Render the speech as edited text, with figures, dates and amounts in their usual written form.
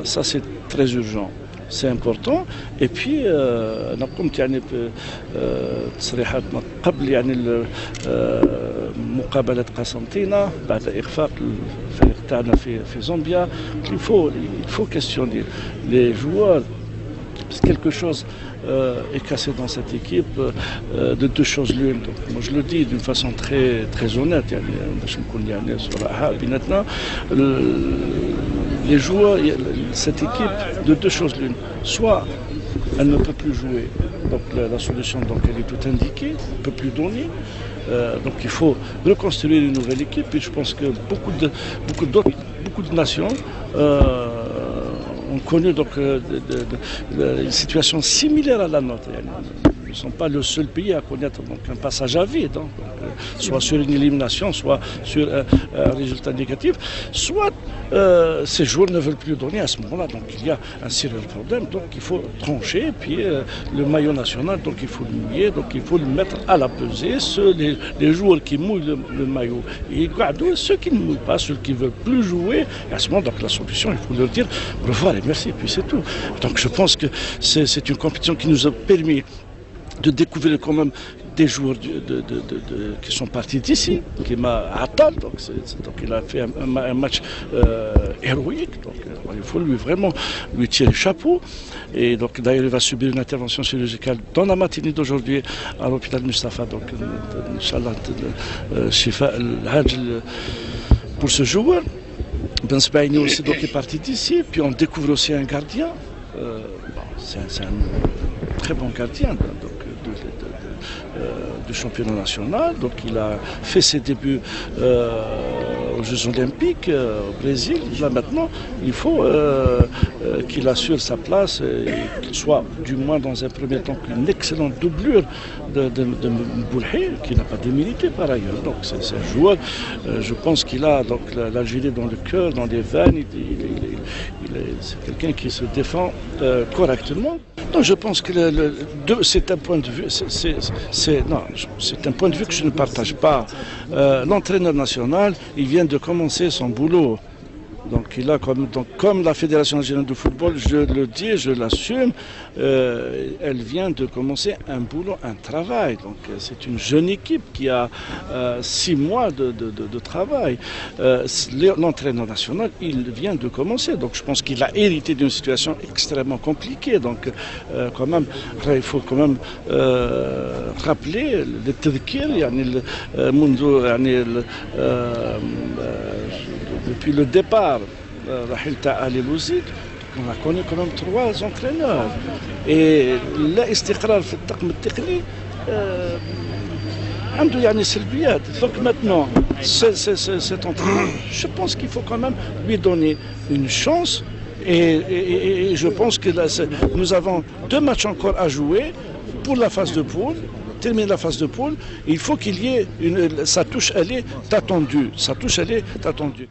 Ça c'est très urgent. C'est important. Et puis أنا قمت يعني بتصريحات قبل يعني مقابلة قسنطينة بعد إخفاق الفريق تاعنا في زامبيا. Il faut questionner les joueurs. Parce que quelque chose est cassé dans cette équipe de deux choses l'une. Donc, moi je le dis d'une façon très honnête. Les joueurs, cette équipe, de deux choses l'une. Soit elle ne peut plus jouer, donc la solution donc, elle est toute indiquée, elle ne peut plus donner. Donc il faut reconstruire une nouvelle équipe. Et je pense que beaucoup de nations ont connu donc, une situation similaire à la nôtre. Nous ne sommes pas le seul pays à connaître donc, un passage à vide, donc, soit sur une élimination, soit sur un résultat négatif, soit ces joueurs ne veulent plus donner à ce moment-là. Donc il y a un sérieux problème, donc il faut trancher, puis le maillot national, donc il faut le mouiller, donc il faut le mettre à la pesée. Les joueurs qui mouillent le maillot, et ceux qui ne mouillent pas, ceux qui ne veulent plus jouer, et à ce moment, donc la solution, il faut leur dire au revoir et merci, puis c'est tout. Donc je pense que c'est une compétition qui nous a permis de découvrir quand même des joueurs qui sont partis d'ici, qui m'a atteint, donc il a fait un match héroïque, donc il faut vraiment lui tirer le chapeau. Et donc d'ailleurs il va subir une intervention chirurgicale dans la matinée d'aujourd'hui à l'hôpital Mustafa, donc Inch'Allah Shifa al-Hajj pour ce joueur. Ben Sbaïni aussi donc est parti d'ici, puis on découvre aussi un gardien, c'est un très bon gardien donc, du championnat national. Donc il a fait ses débuts aux Jeux Olympiques au Brésil. Là maintenant, il faut qu'il assure sa place et qu'il soit du moins dans un premier temps une excellente doublure de Boulhay, qui n'a pas démérité par ailleurs. Donc c'est un joueur, je pense qu'il a donc l'Algérie dans le cœur, dans les veines. C'est quelqu'un qui se défend correctement. Donc je pense que c'est un point de vue, c'est un point de vue que je ne partage pas. L'entraîneur national, il vient de commencer son boulot. Donc il a comme la Fédération algérienne de football, je le dis, je l'assume, elle vient de commencer un boulot, un travail. Donc c'est une jeune équipe qui a 6 mois de travail. L'entraîneur national, il vient de commencer. Donc je pense qu'il a hérité d'une situation extrêmement compliquée. Donc quand même, il faut quand même rappeler le tadkir, depuis le départ, Rahil Ali Louzid, on a connu quand même 3 entraîneurs. Et l'istiqrar في الطاقم التقني عنده يعني سلبيات. Donc maintenant, cet entraîneur, je pense qu'il faut quand même lui donner une chance. Et je pense que là, nous avons 2 matchs encore à jouer pour la phase de poule. Terminer la phase de poule, il faut qu'il y ait sa touche, elle est attendue. Sa touche, elle est attendue.